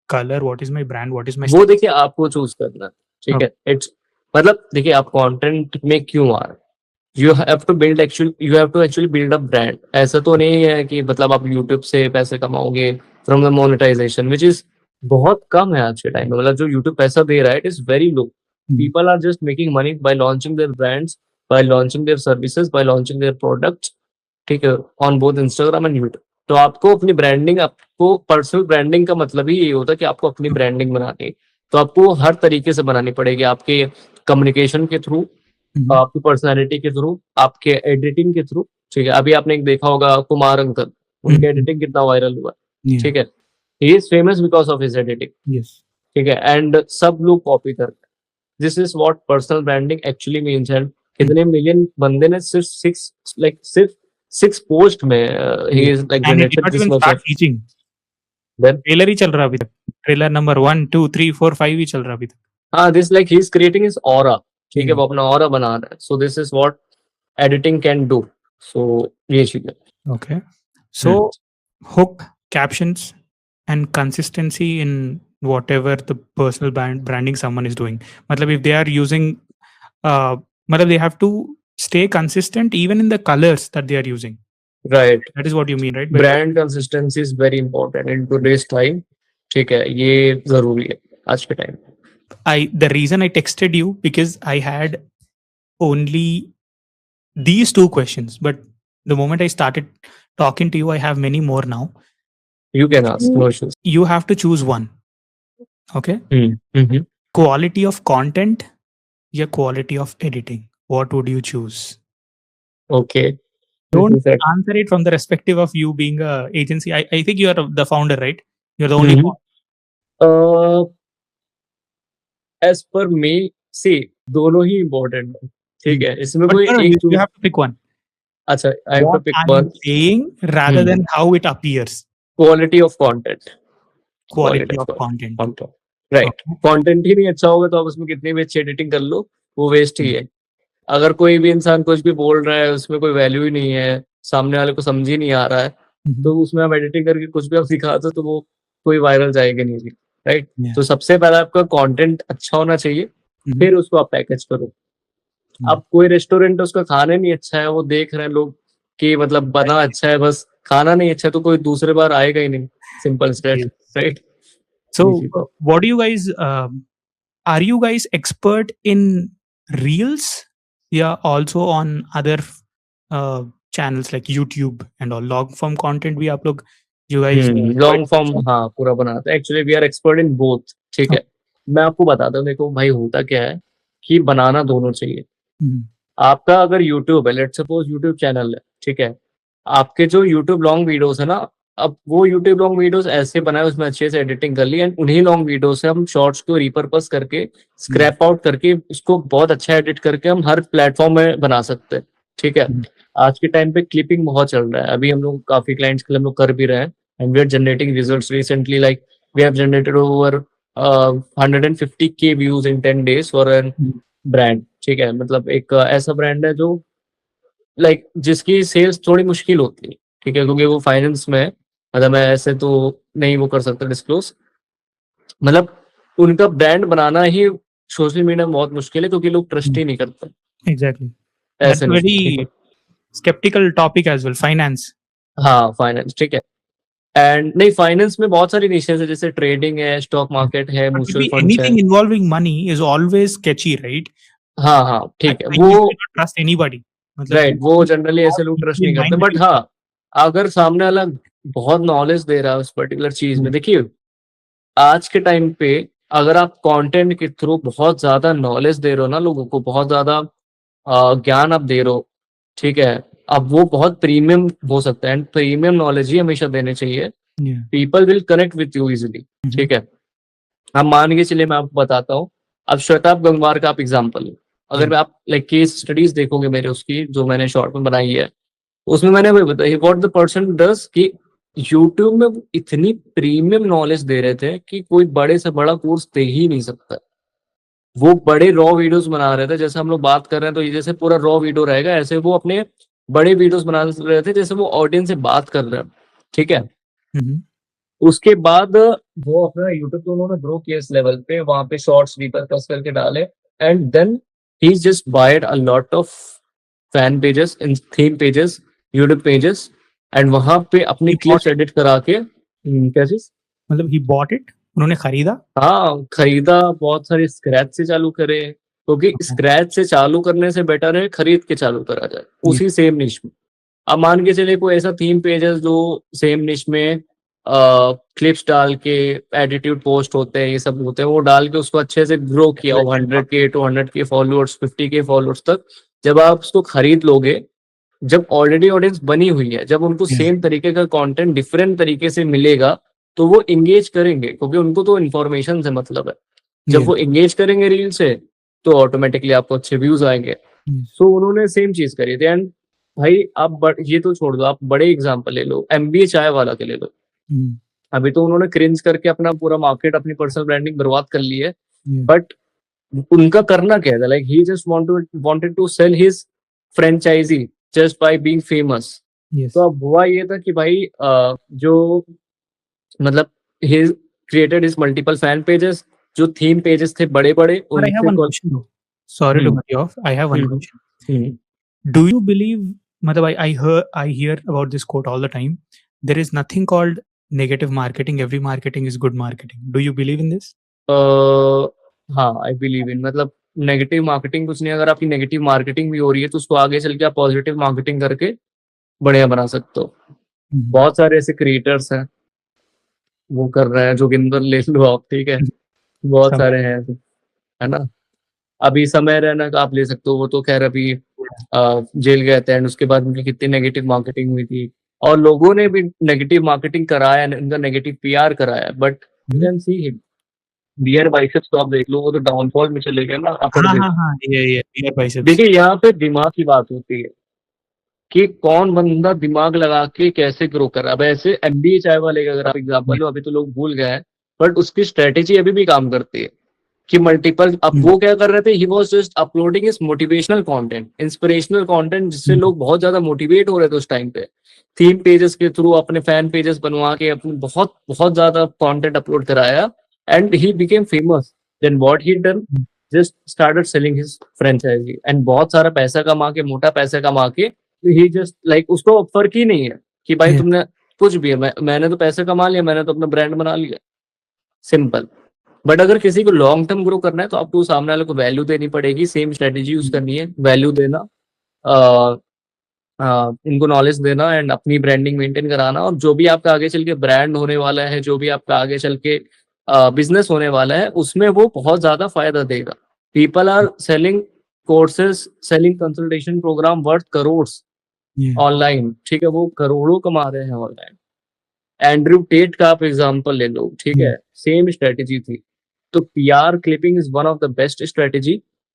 color, what is my brand, what is my वो style? देखिए आपको चूज करना है, ठीक Okay. है? इट्स मतलब देखिए आप कंटेंट में क्यों आ रहे हैं, you have to actually build a brand. ऐसा तो नहीं है कि मतलब आप यूट्यूब से पैसे कमाओगे from the monetisation, which is बहुत कम है आज के टाइम में। मतलब जो यूट्यूब पैसा दे रहा है, it is very low. Mhm. People are just making money by launching their brands, by launching their services, by launching their products, ठीक है? On both Instagram and YouTube. तो आपको अपनी ब्रांडिंग, आपको पर्सनल ब्रांडिंग का मतलब ही ये होता है कि आपको अपनी ब्रांडिंग बनानी है। तो आपको हर तरीके से बनानी पड़ेगी, आपके कम्युनिकेशन के थ्रू, Mhm. आपकी पर्सनैलिटी के थ्रू, आपके एडिटिंग के थ्रू, ठीक है? अभी आपने एक देखा होगा कुमार अंकल, उनके Mhm. एडिटिंग कितना वायरल हुआ, Yeah. ठीक है? He is famous because of his editing, Yes. ठीक है? एंड सब लोग कॉपी करते हैं। This is what personal branding actually means. And Mhm. कितने मिलियन बंदे ने सिर्फ 6 पोस्ट में ही Yeah. Is like And he did generated not this even much start off teaching. Then. ट्रेलर ही चल रहा है अभी तक। ट्रेलर नंबर 1, 2, 3, 4, 5 ही चल रहा है अभी तक। हाँ, this like he is creating his aura, ठीक है? Yeah. वो अपना ऑरा बना रहा है। So this is what editing can do. So ये चीज है। Okay. हम्म, So hook, captions, and consistency in whatever the personal branding someone is doing. मतलब if they are using, मतलब they have to stay consistent even in the colors that they are using. Right. That is what you mean, right? By Brand consistency is very important in today's time. ठीक है, ये ज़रूरी है आज के time पे। The reason I texted you because I had only these two questions, but the moment I started talking to you, I have many more now. You can ask, no issues. You have to choose one. Okay, Mhm. quality of content या quality of editing. What would you choose? Okay. This Don't is it. answer it from the perspective of you being a agency. I think you are the founder, right? You're the only Mhm. founder. As per me, see, दोनों ही important है, ठीक है? इसमें But कोई no, एक you choose have to pick one. अच्छा, I have to What pick I'm one. saying rather than how it appears. Quality of content, quality Quality of of content. Content, right. Okay. Content ही नहीं अच्छा होगा तो आप उसमें कितनी भी अच्छी एडिटिंग कर लो, वो वेस्ट ही है। अगर कोई भी इंसान कुछ भी बोल रहा है, उसमें कोई वैल्यू ही नहीं है, सामने वाले को समझ ही नहीं आ रहा है, तो उसमें आप एडिटिंग करके कुछ भी आप दिखा दो तो वो कोई वायरल जाएगा नहीं, राइट? Yeah. तो सबसे पहले आपका कंटेंट अच्छा होना चाहिए, फिर उसको आप पैकेज करो। अब कोई रेस्टोरेंट है, उसका खाना नहीं अच्छा है, वो देख रहे हैं लोग कि मतलब बना अच्छा है, बस खाना नहीं अच्छा है, तो कोई दूसरे बार आएगा ही नहीं। Simple straight, right? So, Easy to. what do you guys? Are you guys expert in reels? Yeah, also on other channels like YouTube and all long form content. भी आप लोग you guys लॉन्ग फॉर्म हाँ पूरा बनाते हैं। Actually we are expert in both, ठीक है। मैं आपको बताता हूँ, देखो भाई होता क्या है कि बनाना दोनों चाहिए। आपका अगर यूट्यूब है, लेट्स सपोज यूट्यूब चैनल है, ठीक है, आपके जो यूट्यूब लॉन्ग वीडियोस है ना, अब वो यूट्यूब लॉन्ग वीडियोस ऐसे बनाए, उसमें अच्छे से एडिटिंग कर ली, एंड उन्हीं लॉन्ग वीडियो से हम शॉर्ट्स को रिपर्पस करके स्क्रैप आउट करके उसको बहुत अच्छा एडिट करके हम हर प्लेटफॉर्म में बना सकते हैं, ठीक है। आज के टाइम पे क्लिपिंग बहुत चल रहा है, अभी हम लोग काफी क्लाइंट्स के लिए हम लोग कर भी रहे हैं, and we are generating results recently, like we have generated over 150K views in 10 days for an brand, ठीक है। मतलब एक ऐसा ब्रांड है जो लाइक जिसकी सेल्स थोड़ी मुश्किल होती है, ठीक है, क्योंकि वो फाइनेंस में है। मतलब मैं ऐसे तो नहीं वो कर सकता डिस्क्लोज, मतलब उनका ब्रांड बनाना ही सोशल मीडिया में बहुत मुश्किल है, क्योंकि लोग ट्रस्ट ही नहीं करते। Exactly. That's ऐसे a नहीं, very ठीक है। skeptical topic as well. Finance. हाँ, फाइनेंस, ठीक है। एंड नहीं, फाइनेंस में बहुत सारी निशेस है, जैसे ट्रेडिंग है, स्टॉक मार्केट है, But म्यूचुअल maybe फंड्स है। anything involving money is always sketchy, right? हाँ, हाँ, ठीक है, You वो cannot trust anybody. मतलब राइट, वो जनरली बहुत ऐसे लोग ट्रस्ट deeply नहीं in करते, mind बट हाँ, अगर सामने वाला बहुत नॉलेज दे रहा है उस पर्टिकुलर चीज में, देखिए आज के टाइम पे अगर आप कंटेंट के थ्रू बहुत ज्यादा नॉलेज दे रहे हो ना लोगों को, बहुत ज्यादा ज्ञान आप दे रहे हो, ठीक है, अब वो बहुत प्रीमियम हो सकता है, एंड प्रीमियम नॉलेज ही हमेशा देने चाहिए। Yeah. People will connect with you easily, ठीक है। अब मान के चलिए, मैं आपको बताता हूँ, अब श्वेताब गंगवार का आप एग्जाम्पल लो, अगर आप लाइक केस स्टडीज देखोगे मेरे उसकी, जो मैंने शॉर्ट में बनाई है, उसमें मैंने वही बताया व्हाट द पर्सन डज कि यूट्यूब में वो इतनी प्रीमियम नॉलेज दे रहे थे कि कोई बड़े से बड़ा कोर्स दे ही नहीं सकता। वो बड़े रॉ वीडियोस बना रहे थे, जैसे हम लोग बात कर रहे हैं तो ये जैसे पूरा रॉ वीडियो रहेगा, ऐसे वो अपने बड़े वीडियोस बना रहे थे, जैसे वो ऑडियंस से बात कर रहे हैं, ठीक है। उसके बाद वो अपना यूट्यूब पे उन्होंने ग्रो किया इस लेवल पे, वहां पे शॉर्ट्स रिपर्पस करके डाले, एंड देन ही जस्ट बायड अ lot of fan pages in theme pages, YouTube pages, and वहां पे अपनी He clips bought it. Edit करा के क्या चीज, मतलब he bought it. उन्होंने खरीदा. हाँ खरीदा, बहुत सारे स्क्रैच से चालू करे, क्योंकि स्क्रैच से चालू करने से बेटर है खरीद के चालू करा जाए उसी सेम निश में। अब मान के चले कोई ऐसा थीम पेज है जो सेम निश में क्लिप्स डाल के एटीट्यूड पोस्ट होते हैं, ये सब होते हैं, वो डाल के उसको अच्छे से ग्रो किया, 100K 200K followers, 50K followers तक। जब आप उसको खरीद लोगे, जब ऑलरेडी ऑडियंस बनी हुई है, जब उनको सेम तरीके का कंटेंट डिफरेंट तरीके से मिलेगा तो वो इंगेज करेंगे, क्योंकि उनको तो इन्फॉर्मेशन से मतलब है। जब वो इंगेज करेंगे रील से तो ऑटोमेटिकली आपको अच्छे व्यूज आएंगे। सो उन्होंने सेम चीज करी थी। एंड भाई आप ये तो छोड़ दो, आप बड़े एग्जांपल ले लो, MBA चाय वाला के ले लो। अभी तो उन्होंने क्रिंज करके अपना पूरा मार्केट, अपनी पर्सनल ब्रांडिंग बर्बाद कर ली है, बट उनका करना क्या था, like he just wanted to sell his franchisee just by being famous. तो अब हुआ ये था कि भाई जो मतलब he created his multiple fan pages, जो थीम पेजेस थे बड़े बड़े, But I have one question though. Sorry to cut you off. I have one question. Do you believe, मतलब I hear about this quote all the time. There is nothing called negative marketing, every marketing is good marketing. Do you believe in this? हाँ, I believe in, मतलब negative marketing कुछ नहीं, अगर आपकी negative marketing भी हो रही है तो उसको आगे चल के आप पॉजिटिव मार्केटिंग करके बढ़िया बना सकते हो। बहुत सारे ऐसे क्रिएटर्स हैं, वो कर रहे हैं, जोगिंदर ले लो आप, ठीक है, बहुत समझ सारे हैं ऐसे, है ना। अभी समय रैना का आप ले सकते हो, वो तो खैर अभी जेल गए थे, एंड उसके बाद उनकी कितनी नेगेटिव मार्केटिंग हुई थी, और लोगों ने भी नेगेटिव मार्केटिंग कराया, उनका नेगेटिव पीआर कराया, but you can see him, Beer Biceps तो आप देख लो, वो तो डाउनफॉल में चले गए ना, अपर हाँ में। हाँ हाँ, ये near biceps. देखिए यहाँ पे दिमाग की बात होती है कि कौन बंदा दिमाग लगा के कैसे ग्रो कर रहा है। अब ऐसे एमबीए चाय वाले का अगर आप एग्जांपल लो, अभी तो लोग भूल गए हैं, बट उसकी स्ट्रेटेजी अभी भी काम करती है कि मल्टीपल, अब वो क्या कर रहे थे, he was just uploading his motivational content, inspirational content, जिससे लोग बहुत ज्यादा मोटिवेट हो रहे थे उस टाइम पे। थीम पेजेस के थ्रू अपने फैन पेजेस बनवा के अपने बहुत बहुत ज्यादा कंटेंट अपलोड कराया, and he became famous. Then what he done, just started selling his franchisee, and बहुत सारा पैसा कमा के, मोटा पैसा कमा के, ही जस्ट लाइक, उसको फर्क ही नहीं है कि भाई Yeah. तुमने कुछ भी है, मैंने तो पैसे कमा लिया, मैंने तो अपना ब्रांड बना लिया, सिंपल। बट अगर किसी को लॉन्ग टर्म ग्रो करना है तो आपको सामने वाले को वैल्यू देनी पड़ेगी, सेम स्ट्रेटेजी यूज करनी है, वैल्यू देना, इनको नॉलेज देना, एंड अपनी ब्रांडिंग मेंटेन कराना, और जो भी आपका आगे चल के ब्रांड होने वाला है, जो भी आपका आगे चल के बिजनेस होने वाला है, उसमें वो बहुत ज्यादा फायदा देगा। People are selling courses, selling consultation program worth crores Yeah. Online, ठीक है, वो करोड़ों कमा रहे हैं ऑनलाइन। एंड्रयू टेट का आप एग्जांपल ले लो, ठीक है, सेम स्ट्रेटेजी थी। तो PR clipping is one of the best strategy,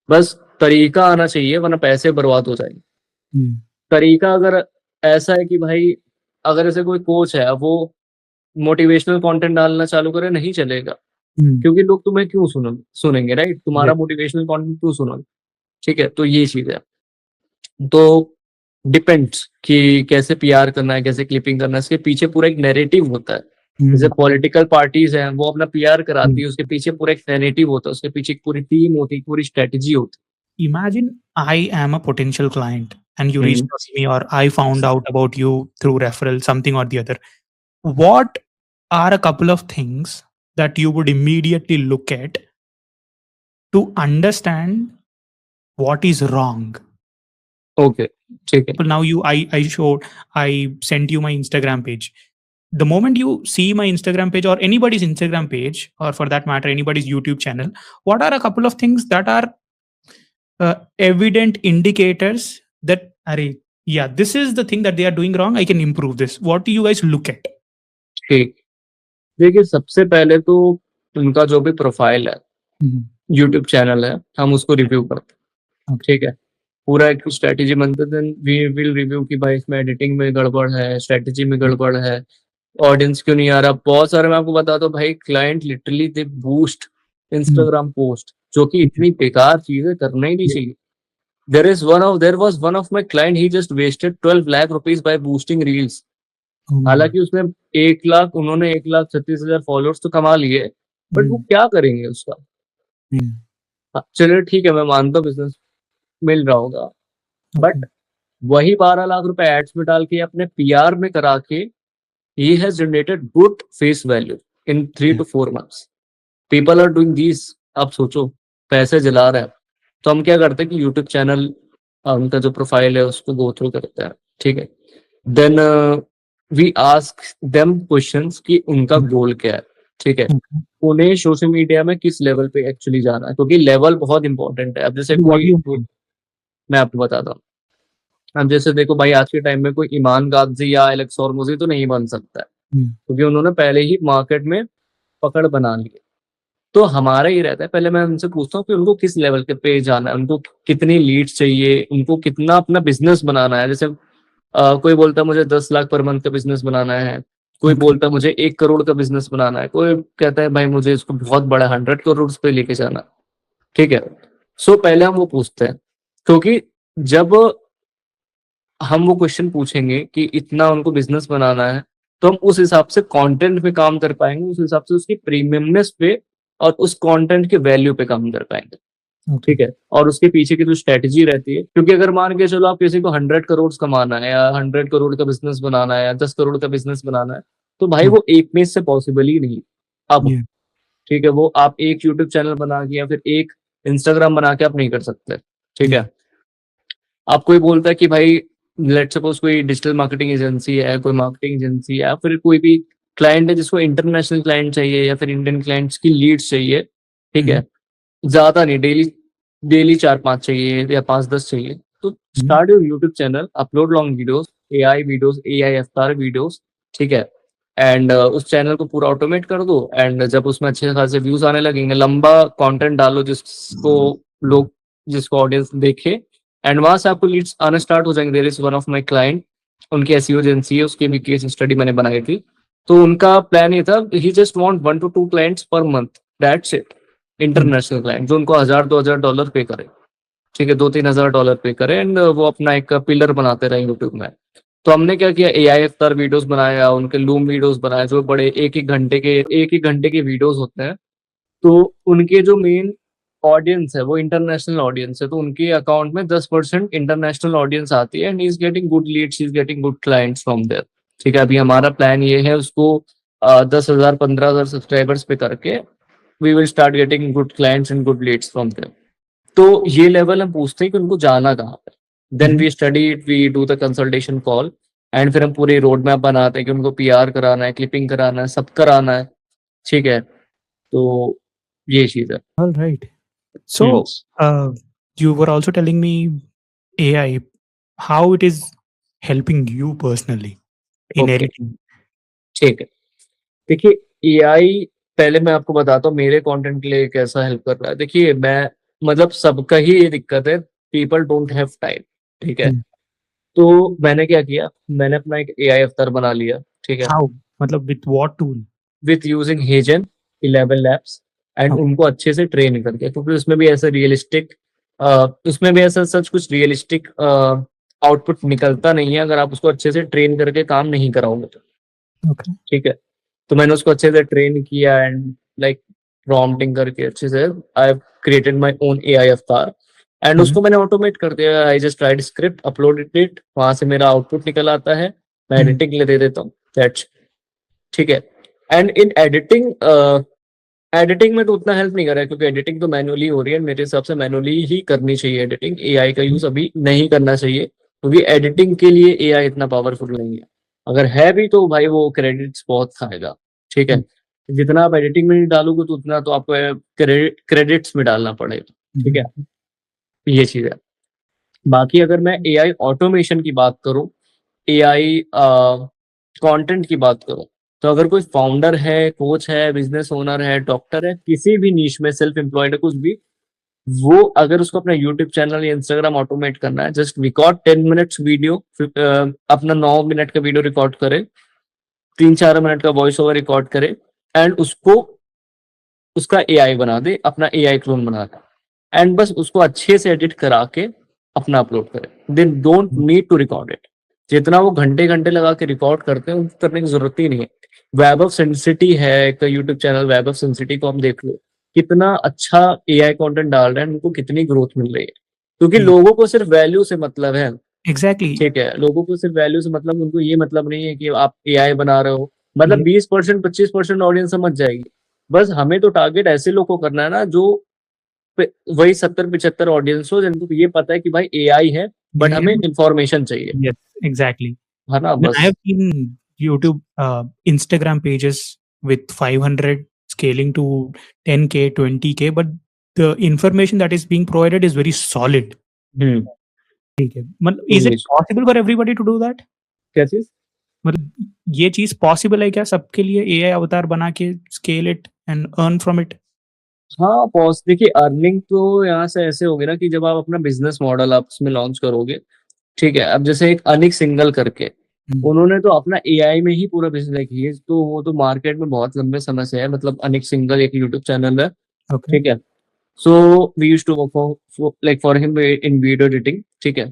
बस तरीका आना चाहिए, वरना पैसे बर्बाद हो जाएंगे। Yeah. तरीका अगर ऐसा है कि भाई, अगर ऐसे कोई कोच है, वो मोटिवेशनल कंटेंट डालना चालू करे, नहीं चलेगा, क्योंकि लोग तुम्हें क्यों सुनेंगे, राइट, तुम्हारा मोटिवेशनल कंटेंट क्यों सुनेंगे, ठीक है। तो ये चीज है, तो डिपेंड्स कि कैसे पीआर करना है, कैसे क्लिपिंग करना है, इसके पीछे पूरा एक नैरेटिव होता है। जैसे पॉलिटिकल पार्टीज हैं, वो अपना पीआर कराती है, उसके पीछे पूरा एक नैरेटिव होता है, उसके पीछे एक पूरी टीम होती है, पूरी स्ट्रेटेजी होती Imagine I am a potential client and you है। reached out to me, or I found out about you through referral, something or the other. What are a couple of things that you would immediately look at to understand what is wrong? Okay, ठीक है। But now I sent you my Instagram page. The moment you see my Instagram page or anybody's Instagram page, or for that matter anybody's YouTube channel, what are a couple of things that are evident indicators that, Arey, yeah, this is the thing that they are doing wrong, I can improve this? What do you guys look at? ठीक, देखिए, सबसे पहले तो उनका जो भी profile है, YouTube channel है, हम उसको रिव्यू करते हैं, Okay. ठीक है। पूरा एक स्ट्रेटेजी बनते, देन वी विल रिव्यू कि भाई इसमें एडिटिंग में गड़बड़ है, स्ट्रेटेजी में गड़बड़ है, ऑडियंस क्यों नहीं आ रहा। बहुत सारे, मैं आपको बताता हूँ भाई, client literally they boost Instagram post, जो कि इतनी बेकार चीज है, करना ही नहीं चाहिए। there was one of my client, he just wasted 12 lakh rupees by boosting reels। हालांकि उसने 1 लाख, उन्होंने 1,36,000 फॉलोअर्स तो कमा लिए, बट वो क्या करेंगे उसका। हाँ, चलिए ठीक है, मैं मानता हूँ बिजनेस मिल रहा होगा, बट वही 12 लाख रुपए एड्स में डाल के, अपने पीआर में करा के, he has generated good face value in 3 to 4 months। People are doing these। आप सोचो, पैसे जला रहे हैं, तो हम क्या करते हैं कि यूट्यूब चैनल, उनका जो प्रोफाइल है उसको गो थ्रू करते हैं, ठीक है। Then we ask them questions कि उनका गोल क्या है, ठीक है, उन्हें सोशल मीडिया में किस लेवल पे एक्चुअली जाना है, क्योंकि लेवल बहुत इंपॉर्टेंट है। अब जैसे मैं आपको बताता हूँ, अब जैसे देखो भाई, आज के टाइम में कोई ईमान गाजी या एलेक्स हॉर्मोजी तो नहीं बन सकता है, क्योंकि उन्होंने पहले ही मार्केट में पकड़ बना ली है। तो हमारा ये रहता है, पहले मैं उनसे पूछता हूँ कि उनको किस लेवल के पे जाना है, उनको कितनी लीड्स चाहिए, उनको कितना अपना बिजनेस बनाना है। जैसे कोई बोलता है मुझे 10 लाख पर मंथ का बिजनेस बनाना है, कोई बोलता है मुझे 1 करोड़ का बिजनेस बनाना है, कोई कहता है भाई मुझे इसको बहुत बड़ा 100 करोड़ पे लेके जाना, ठीक है। सो पहले हम वो पूछते हैं, क्योंकि जब हम वो क्वेश्चन पूछेंगे कि इतना उनको बिजनेस बनाना है, तो हम उस हिसाब से कंटेंट पे काम कर पाएंगे, उस हिसाब से उसकी प्रीमियमनेस पे और उस कंटेंट के वैल्यू पे काम कर पाएंगे, ठीक है। और उसके पीछे की जो स्ट्रेटेजी रहती है, क्योंकि अगर मान के चलो आप किसी को 100 करोड़ कमाना है, या 100 करोड़ का बिजनेस बनाना है, या 10 करोड़ का बिजनेस बनाना है, तो भाई वो एक में से पॉसिबल ही नहीं अब। Yeah. ठीक है, वो आप एक यूट्यूब चैनल बना के या फिर एक इंस्टाग्राम बना के आप नहीं कर सकते। ठीक है, Yeah. आप कोई बोलता है कि भाई लेट सपोज कोई डिजिटल मार्केटिंग एजेंसी है, कोई मार्केटिंग एजेंसी है, या फिर कोई भी क्लाइंट है जिसको इंटरनेशनल क्लाइंट चाहिए या फिर इंडियन क्लाइंट्स की लीड्स चाहिए। ठीक है, ज्यादा नहीं, डेली डेली 4-5 चाहिए या 5-10 चाहिए, तो start your YouTube channel, upload long videos, videos, AI videos. ठीक है, एंड उस चैनल को पूरा ऑटोमेट कर दो, एंड जब उसमें अच्छे खासे व्यूज आने लगेंगे, लंबा कंटेंट डालो जिसको लोग, जिसको ऑडियंस देखे, एंड वहां से आपको लीड्स आना स्टार्ट हो जाएंगे। There is one of my client, उनकी एसईओ एजेंसी है, उसकी भी केस स्टडी मैंने बनाई थी। तो उनका प्लान ये था, he just want 1 to 2 clients per month, that's it. International client जो उनको $1000-2000 पे करे। ठीक है, $2-3 हजार पे करे, एंड वो अपना एक पिलर बनाते रहे यूट्यूब में। तो हमने क्या किया, एआई अवतार वीडियोस बनाया, उनके लूम वीडियोस बनाए, जो बड़े एक एक घंटे के वीडियोस होते हैं। तो उनके जो मेन ऑडियंस है वो इंटरनेशनल ऑडियंस है, तो उनके अकाउंट में 10% इंटरनेशनल ऑडियंस आती है, and he is getting good leads, he is getting good clients from there. ठीक है, अभी हमारा प्लान ये है उसको 10,000-15,000 सब्सक्राइबर्स पे करके we will start getting good clients and good leads from there. तो ये लेवल हम पूछते हैं कि उनको जाना कहाँ पे। Then we study it, we do the consultation call, and फिर हम पूरे रोड मैप बनाते हैं कि उनको पीआर कराना है, क्लिपिंग कराना है, सब कराना है। ठीक है, तो ये चीज है। All right. So, you were also telling me AI, how it is helping you personally in okay, editing. ठीक है। देखिए, एआई पहले मैं आपको बताता हूँ मेरे कंटेंट के लिए कैसा हेल्प कर रहा है। देखिए, मैं मतलब सबका ही ये दिक्कत है, पीपल डोंट हैव टाइम। ठीक है, Hmm. तो मैंने क्या किया, मैंने अपना एक एआई अवतार बना लिया। ठीक है, How? मतलब with what tool? With using HeyGen 11 labs, and Okay. उनको अच्छे से ट्रेन करके, क्योंकि उसमें भी ऐसा रियलिस्टिक, उसमें भी ऐसा सच कुछ रियलिस्टिक आउटपुट निकलता नहीं है अगर आप उसको अच्छे से ट्रेन करके काम नहीं कराओगे तो। Okay. ठीक है, तो मैंने उसको अच्छे से ट्रेन किया, एंड लाइक प्रॉम्प्टिंग करके अच्छे से I have created my own AI अवतार, एंड Mhm. उसको मैंने ऑटोमेट कर दिया। I just right script, uploaded it, वहां से मेरा आउटपुट निकल आता है, मैं Mhm. एडिटिंग के लिए दे देता हूँ, दैट्स। ठीक है, एंड इन एडिटिंग, एडिटिंग में तो उतना हेल्प नहीं कर रहा है, क्योंकि एडिटिंग तो मैनुअली हो रही है। मेरे हिसाब से मैनुअली ही करनी चाहिए एडिटिंग, एआई का यूज अभी नहीं करना चाहिए, क्योंकि एडिटिंग के लिए एआई इतना पावरफुल नहीं है। अगर है भी तो भाई वो क्रेडिट्स बहुत खाएगा। ठीक है, Mhm. जितना आप एडिटिंग में डालोगे तो उतना तो आपको क्रेडिट्स में डालना पड़ेगा। ठीक है, Mhm. ये चीज है। बाकी अगर मैं एआई ऑटोमेशन की बात करूं, एआई कंटेंट की बात करूं, तो अगर कोई फाउंडर है, कोच है, बिजनेस ओनर है, डॉक्टर है, किसी भी नीश में सेल्फ एम्प्लॉयड है, कुछ भी, वो अगर उसको अपना यूट्यूब चैनल या इंस्टाग्राम ऑटोमेट करना है, जस्ट रिकॉर्ड 10 मिनट्स वीडियो, अपना 9 मिनट का वीडियो रिकॉर्ड करे, 3-4 मिनट का वॉइस ओवर रिकॉर्ड करे, एंड उसको उसका एआई बना दे, अपना एआई क्लोन बना दे, एंड बस उसको अच्छे से एडिट करा के अपना अपलोड करे। They don't need to record it. जितना वो घंटे घंटे लगा के रिकॉर्ड करते हैं, उनको करने की जरूरत ही नहीं है। वैभव सेंसिटी है एक यूट्यूब चैनल, वैभव सेंसिटी को हम देख लो, कितना अच्छा एआई कंटेंट डाल रहे हैं, उनको कितनी ग्रोथ मिल रही है, क्योंकि Yeah. लोगों को सिर्फ वैल्यू से मतलब है। Exactly. ठीक है, लोगों को सिर्फ वैल्यू से मतलब, उनको ये मतलब नहीं है कि आप एआई बना रहे हो, मतलब Yeah. 20% 25% ऑडियंस समझ जाएगी। बस हमें तो टारगेट ऐसे लोगों को करना है ना, जो वही 70-75 ऑडियंस हो, जिनको ये पता है कि भाई एआई है, बट Yeah. हमें इंफॉर्मेशन चाहिए। Yes. Exactly. है ना, I बस। have seen YouTube, Instagram pages with 500 scaling to 10K, 20K, but the information that is being provided is very solid. हम्म, ठीक है, मतलब तो is it ये possible for everybody to do that? क्या चीज। मतलब ये चीज पॉसिबल है क्या सबके लिए, एआई अवतार बना के scale it and earn from it? हाँ, पॉज देखिए, अर्निंग तो यहाँ से ऐसे होगी ना कि जब आप अपना बिजनेस मॉडल आप उसमें लॉन्च करोगे। ठीक है, अब जैसे एक अनिक सिंगल करके, उन्होंने तो अपना एआई में ही पूरा बिजनेस किया, तो वो तो मार्केट में बहुत लंबे समय से है। मतलब अनिक सिंगल एक यूट्यूब चैनल है। ओके। ठीक है, so we used to work for him in video editing. ठीक है,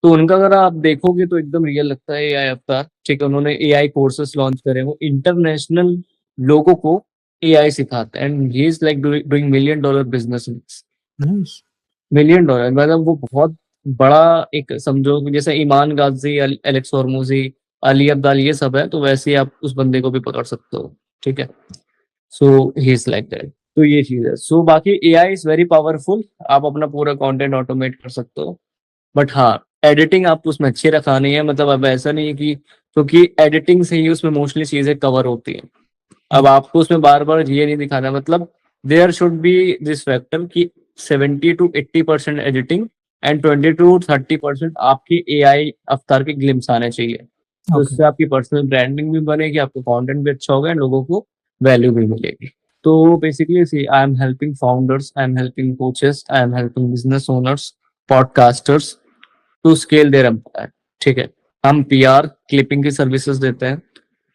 तो उनका अगर आप देखोगे तो एकदम रियल लगता है एआई अवतार। ठीक है, उन्होंने एआई कोर्सेस लॉन्च करे, वो इंटरनेशनल लोगों को एआई सिखाते हैं, and he is like doing $1 million business. Nice. $1 million मतलब वो बहुत बड़ा एक, समझो कि जैसे ईमान गाजी, एलेक्स हॉर्मोजी, अली अब्दाल ये सब है, तो वैसे ही आप उस बंदे को भी पकड़ सकते हो, ठीक है। सो ही इज लाइक दैट। तो ये चीज है। सो बाकी एआई इज वेरी पावरफुल, आप अपना पूरा कंटेंट ऑटोमेट कर सकते हो। बट हाँ, एडिटिंग आपको उसमें अच्छी रखानी है, मतलब अब ऐसा नहीं है कि, क्योंकि एडिटिंग से ही उसमें मोस्टली चीजें कवर होती हैं। अब आपको उसमें बार बार ये नहीं दिखाना, मतलब there should be this factor कि 70 to 80% एडिटिंग एंड 20 to 30% आपकी एआई अवतार के ग्लिम्स आने चाहिए। तो Okay. इससे आपकी पर्सनल ब्रांडिंग भी बनेगी, आपका कंटेंट भी अच्छा होगा, लोगों को वैल्यू भी मिलेगी। तो basically see I am helping founders, I am helping coaches, I am helping business owners, podcasters to scale their empire, ठीक है। हम पीआर क्लिपिंग की सर्विसेज देते हैं,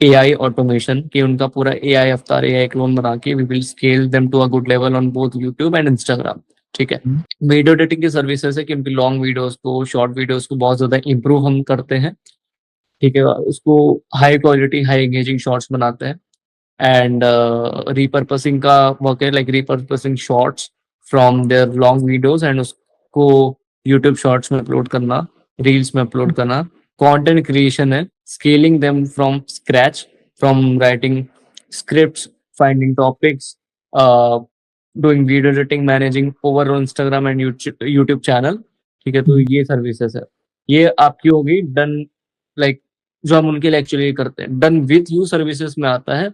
एआई ऑटोमेशन की उनका पूरा एआई अवतार, एआई क्लोन बना के we will scale them to a good level on both YouTube and Instagram, ठीक है। वीडियो एडिटिंग की सर्विसेज है कि उनकी लॉन्ग वीडियोस को, शॉर्ट वीडियोस को बहुत ज्यादा इंप्रूव हम करते हैं, ठीक है। उसको high quality, high engaging shorts बनाते हैं। एंड repurposing का वर्क है, like repurposing shorts from their long videos and उसको यूट्यूब शॉर्ट्स में अपलोड करना, रील्स में अपलोड करना। कंटेंट क्रिएशन है, scaling them from scratch, from writing scripts, finding topics, doing video editing, managing overall Instagram and YouTube channel, ठीक है। तो ये सर्विसेज है, ये आपकी होगी डन, लाइक जो हम उनके लिए एक्चुअली करते हैं। डन विथ यू सर्विसेज में आता है,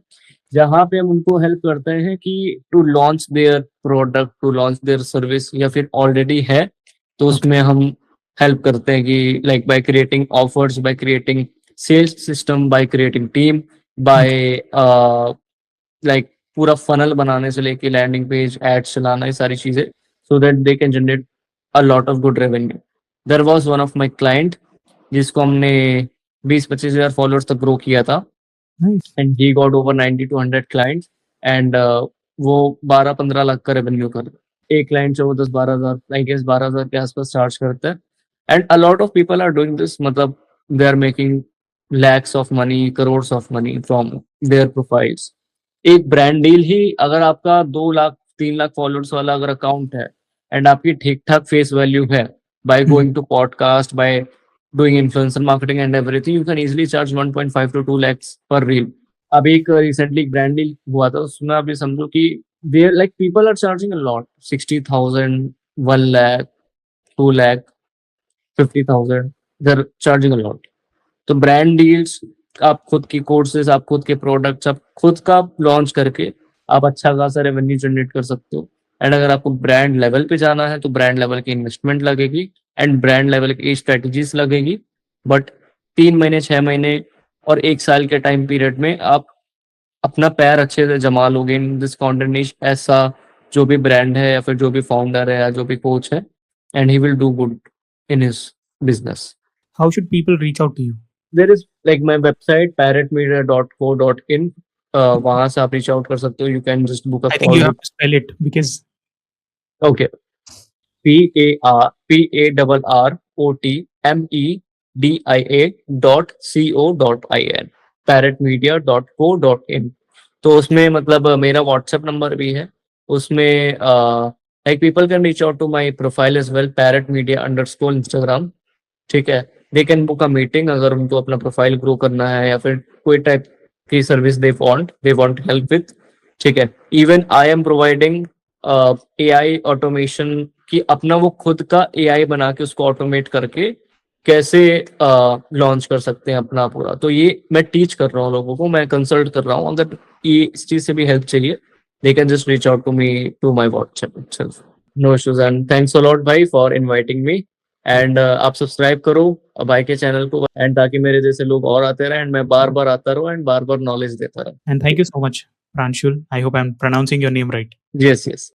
जहाँ पे हम उनको हेल्प करते हैं कि to launch their product, to launch their service, या फिर ऑलरेडी है तो उसमें हम हेल्प करते हैं कि like by creating offers, by creating sales system, by creating team, by like पूरा फनल बनाने से लेके लैंडिंग पेज, एड्स चलाना, ये सारी चीजें, so that they can generate a lot of good revenue. There was one of my client जिसको हमने 20-25 हजार फॉलोअर्स तक ग्रो किया था, Nice. And he got over 90 to 100 clients, and वो 12-15 लाख का रेवेन्यू कर, एक क्लाइंट जो वो 10-12 हजार, आई गेस 12 हजार के आसपास चार्ज करता है। And a lot of people are doing this, मतलब they are making lakhs of money, crores of money from their profiles. एक ब्रांड डील ही, अगर आपका 2 लाख 3 लाख फॉलोअर्स वाला अगर अकाउंट है एंड आपकी ठीक ठाक फेस वैल्यू है, by going to podcast, by doing influencer marketing and everything, you can easily charge 1.5 to 2 lakhs per reel. अभी एक रिसेंटली ब्रांड डील हुआ था, उसमें आप ये समझो कि there like people are charging a lot, 60,000, 1 lakh, 2 lakh, 50,000, they are charging a lot. तो ब्रांड डील्स, आप खुद की कोर्सेज, आप खुद के प्रोडक्ट्स, आप खुद का लॉन्च करके आप अच्छा खासा रेवेन्यू जनरेट कर सकते हो। एंड अगर आपको ब्रांड लेवल पे जाना है तो ब्रांड लेवल की इन्वेस्टमेंट लगेगी एंड ब्रांड लेवल की स्ट्रेटजीज लगेगी। बट 3 महीने, 6 महीने और 1 साल के टाइम पीरियड में आप अपना पैर अच्छे से जमा लोगे इन दिस कंटेंट निश, ऐसा जो भी ब्रांड है या फिर जो भी फाउंडर है या जो भी कोच है, and he will do good in his business. How should people reach out to you? There is like my website parrotmedia.co.in, वहां से आप रीच आउट कर सकते हो। You can just book a I think call you with, have to spell it because okay, parrotmedia.co.in, parrotmedia.co.in। तो उसमें मतलब मेरा व्हाट्सएप नंबर भी है उसमें, like people can reach out to my profile as well, parrotmedia_ Instagram, ठीक है। They can book a meeting अगर उनको अपना प्रोफाइल ग्रो करना है या फिर कोई टाइप की service they want help with, ठीक है। Even I am providing AI automation की, अपना वो खुद का एआई बना के उसको ऑटोमेट करके कैसे लॉन्च कर सकते हैं अपना पूरा। तो ये मैं टीच कर रहा हूँ लोगों को, मैं कंसल्ट कर रहा हूँ। अगर ये इस चीज से भी हेल्प चाहिए, they can just reach out to me to my WhatsApp itself. No issues, and thanks a lot भाई फॉर इनवाइटिंग मी। एंड आप सब्सक्राइब करो भाई के चैनल को, एंड ताकि मेरे जैसे लोग और आते रहे एंड मैं बार बार आता रहूँ एंड बार बार नॉलेज देता रहूँ। and thank you so much, Pranshul. I hope I'm pronouncing your name right. Yes yes.